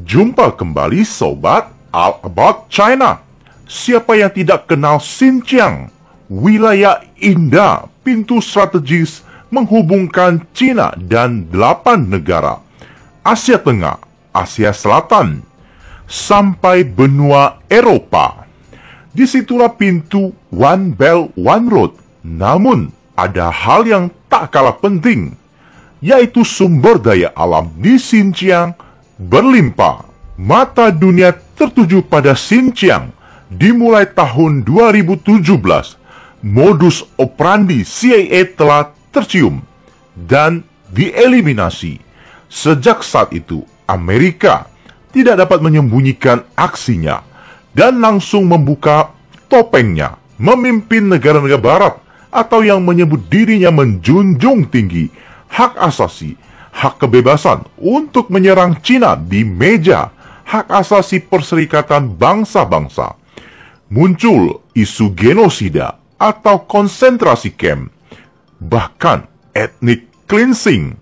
Jumpa kembali Sobat All About China. Siapa yang tidak kenal Xinjiang, wilayah indah, pintu strategis menghubungkan Cina dan 8 negara, Asia Tengah, Asia Selatan, sampai benua Eropa. Disitulah pintu One Belt One Road. Namun, ada hal yang tak kalah penting, yaitu sumber daya alam di Xinjiang berlimpah. Mata dunia tertuju pada Xinjiang dimulai tahun 2017. Modus operandi CIA telah tercium dan dieliminasi. Sejak saat itu, Amerika tidak dapat menyembunyikan aksinya dan langsung membuka topengnya, memimpin negara-negara barat atau yang menyebut dirinya menjunjung tinggi hak asasi, hak kebebasan untuk menyerang Cina di meja hak asasi Perserikatan Bangsa-Bangsa. Muncul isu genosida atau konsentrasi camp, bahkan ethnic cleansing.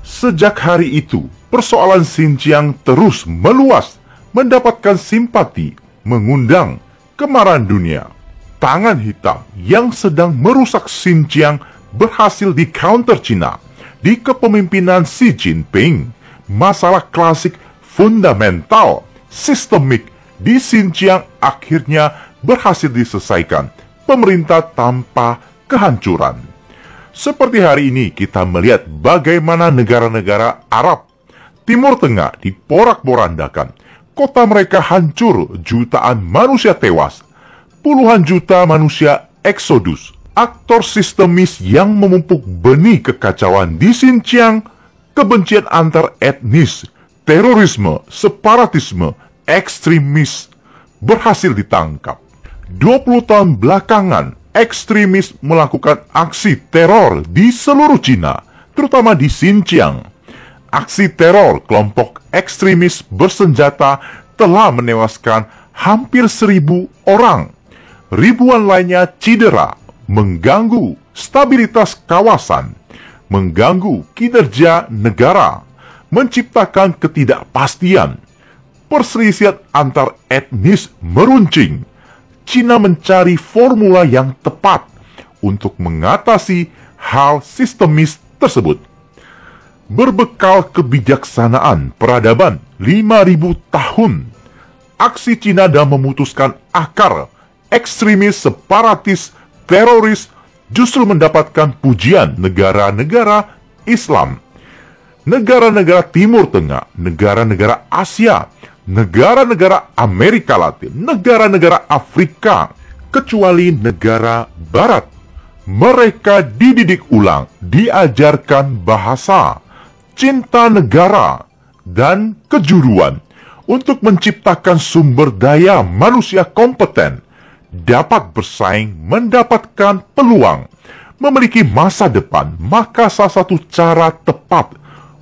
Sejak hari itu, persoalan Xinjiang terus meluas, mendapatkan simpati, mengundang kemarahan dunia. Tangan hitam yang sedang merusak Xinjiang berhasil di-counter Cina di kepemimpinan Xi Jinping. Masalah klasik fundamental, sistemik di Xinjiang akhirnya berhasil diselesaikan pemerintah tanpa kehancuran. Seperti hari ini kita melihat bagaimana negara-negara Arab Timur Tengah diporak-porandakan. Kota mereka hancur, jutaan manusia tewas, puluhan juta manusia eksodus. Aktor sistemis yang memupuk benih kekacauan di Xinjiang, kebencian antar etnis, terorisme, separatisme, ekstremis berhasil ditangkap. 20 tahun belakangan, ekstremis melakukan aksi teror di seluruh Cina, terutama di Xinjiang. Aksi teror kelompok ekstremis bersenjata telah menewaskan hampir 1.000 orang. Ribuan lainnya cedera, mengganggu stabilitas kawasan, mengganggu kinerja negara, menciptakan ketidakpastian. Perselisihan antar etnis meruncing. Cina mencari formula yang tepat untuk mengatasi hal sistemis tersebut. Berbekal kebijaksanaan peradaban 5.000 tahun, aksi Cina dalam memutuskan akar ekstremis, separatis, teroris justru mendapatkan pujian negara-negara Islam, negara-negara Timur Tengah, negara-negara Asia, negara-negara Amerika Latin, negara-negara Afrika, kecuali negara Barat. Mereka dididik ulang, diajarkan bahasa, cinta negara, dan kejuruan untuk menciptakan sumber daya manusia kompeten, dapat bersaing, mendapatkan peluang, memiliki masa depan. Maka salah satu cara tepat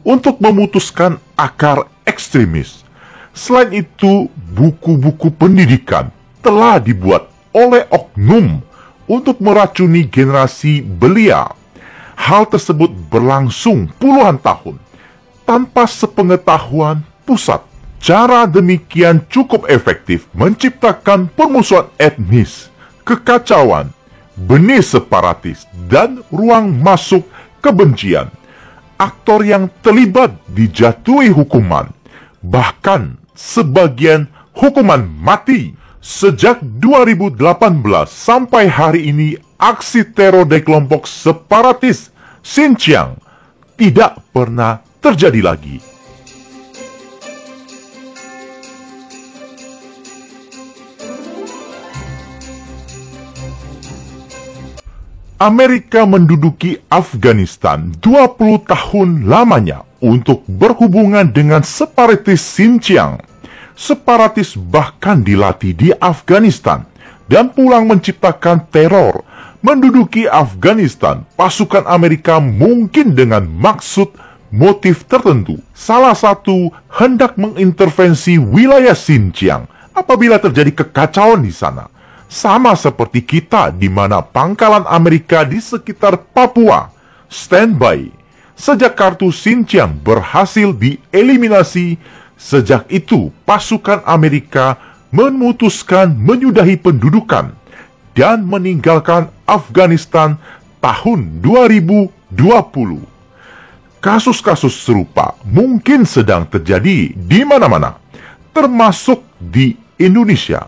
untuk memutuskan akar ekstremis. Selain itu, buku-buku pendidikan telah dibuat oleh oknum untuk meracuni generasi belia. Hal tersebut berlangsung puluhan tahun tanpa sepengetahuan pusat. Cara demikian cukup efektif menciptakan permusuhan etnis, kekacauan, benih separatis, dan ruang masuk kebencian. Aktor yang terlibat dijatuhi hukuman, bahkan sebagian hukuman mati. Sejak 2018 sampai hari ini, aksi teror dari kelompok separatis Xinjiang tidak pernah terjadi lagi. Amerika menduduki Afghanistan 20 tahun lamanya untuk berhubungan dengan separatis Xinjiang. Separatis bahkan dilatih di Afghanistan dan pulang menciptakan teror. Menduduki Afghanistan, pasukan Amerika mungkin dengan maksud motif tertentu. Salah satu hendak mengintervensi wilayah Xinjiang apabila terjadi kekacauan di sana. Sama seperti kita di mana pangkalan Amerika di sekitar Papua standby. Sejak kartu Xinjiang berhasil dieliminasi, sejak itu pasukan Amerika memutuskan menyudahi pendudukan dan meninggalkan Afghanistan tahun 2020. Kasus-kasus serupa mungkin sedang terjadi di mana-mana, termasuk di Indonesia.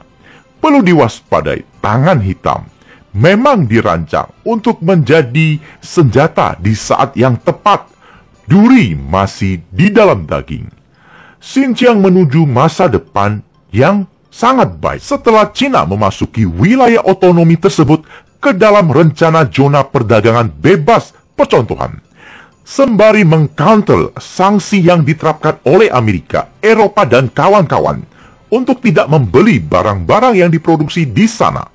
Perlu diwaspadai, tangan hitam memang dirancang untuk menjadi senjata di saat yang tepat. Duri masih di dalam daging. Xinjiang menuju masa depan yang sangat baik setelah Cina memasuki wilayah otonomi tersebut ke dalam rencana zona perdagangan bebas percontohan. Sembari mengcounter sanksi yang diterapkan oleh Amerika, Eropa, dan kawan-kawan untuk tidak membeli barang-barang yang diproduksi di sana.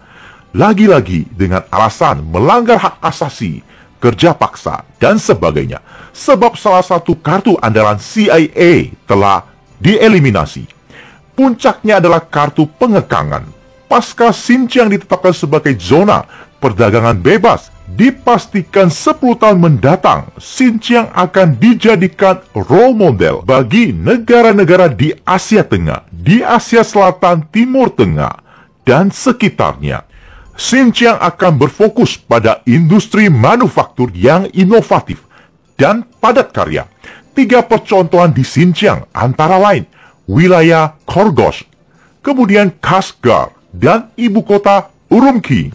Lagi-lagi dengan alasan melanggar hak asasi, kerja paksa, dan sebagainya. Sebab salah satu kartu andalan CIA telah dieliminasi. Puncaknya adalah kartu pengekangan. Pasca Xinjiang ditetapkan sebagai zona perdagangan bebas, dipastikan 10 tahun mendatang, Xinjiang akan dijadikan role model bagi negara-negara di Asia Tengah, di Asia Selatan, Timur Tengah, dan sekitarnya. Xinjiang akan berfokus pada industri manufaktur yang inovatif dan padat karya. 3 percontohan di Xinjiang antara lain wilayah Kyrgyz, kemudian Kashgar, dan ibu kota Urumqi.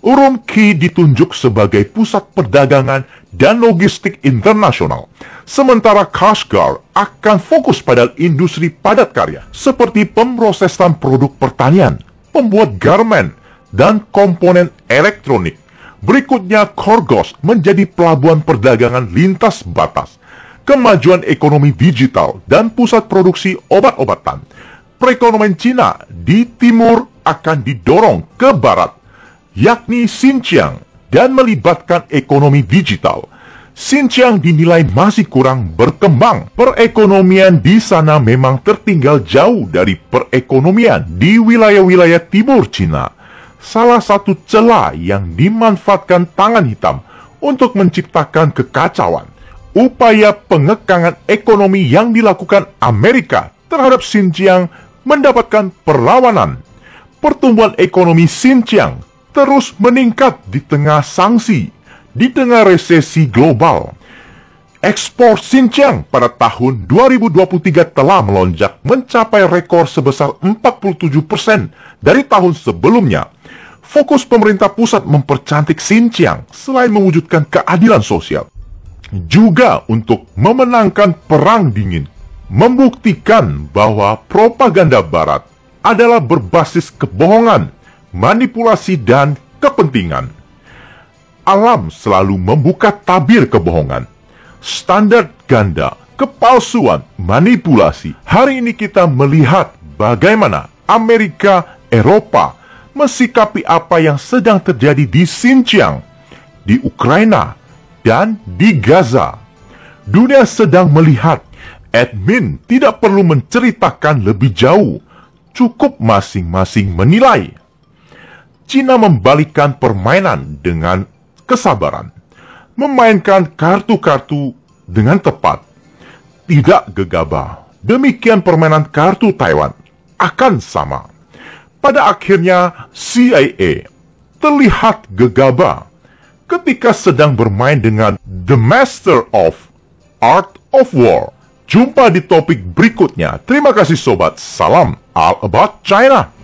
Urumqi ditunjuk sebagai pusat perdagangan dan logistik internasional, sementara Kashgar akan fokus pada industri padat karya seperti pemrosesan produk pertanian, pembuat garmen, dan komponen elektronik. Berikutnya, Kyrgyz menjadi pelabuhan perdagangan lintas batas, kemajuan ekonomi digital, dan pusat produksi obat-obatan. Perekonomian Cina di timur akan didorong ke barat, yakni Xinjiang, dan melibatkan ekonomi digital. Xinjiang dinilai masih kurang berkembang. Perekonomian di sana memang tertinggal jauh dari perekonomian di wilayah-wilayah timur Cina. Salah satu celah yang dimanfaatkan tangan hitam untuk menciptakan kekacauan. Upaya pengekangan ekonomi yang dilakukan Amerika terhadap Xinjiang mendapatkan perlawanan. Pertumbuhan ekonomi Xinjiang terus meningkat di tengah sanksi, di tengah resesi global. Ekspor Xinjiang pada tahun 2023 telah melonjak mencapai rekor sebesar 47% dari tahun sebelumnya. Fokus pemerintah pusat mempercantik Xinjiang selain mewujudkan keadilan sosial, juga untuk memenangkan perang dingin, membuktikan bahwa propaganda barat adalah berbasis kebohongan, manipulasi, dan kepentingan. Alam selalu membuka tabir kebohongan, standar ganda, kepalsuan, manipulasi. Hari ini kita melihat bagaimana Amerika, Eropa mensikapi apa yang sedang terjadi di Xinjiang, di Ukraina, dan di Gaza. Dunia sedang melihat. Admin tidak perlu menceritakan lebih jauh, cukup masing-masing menilai. Cina membalikkan permainan dengan kesabaran, memainkan kartu-kartu dengan tepat, tidak gegabah. Demikian permainan kartu Taiwan akan sama. Pada akhirnya CIA terlihat gegabah ketika sedang bermain dengan The Master of Art of War. Jumpa di topik berikutnya. Terima kasih sobat. Salam All About China.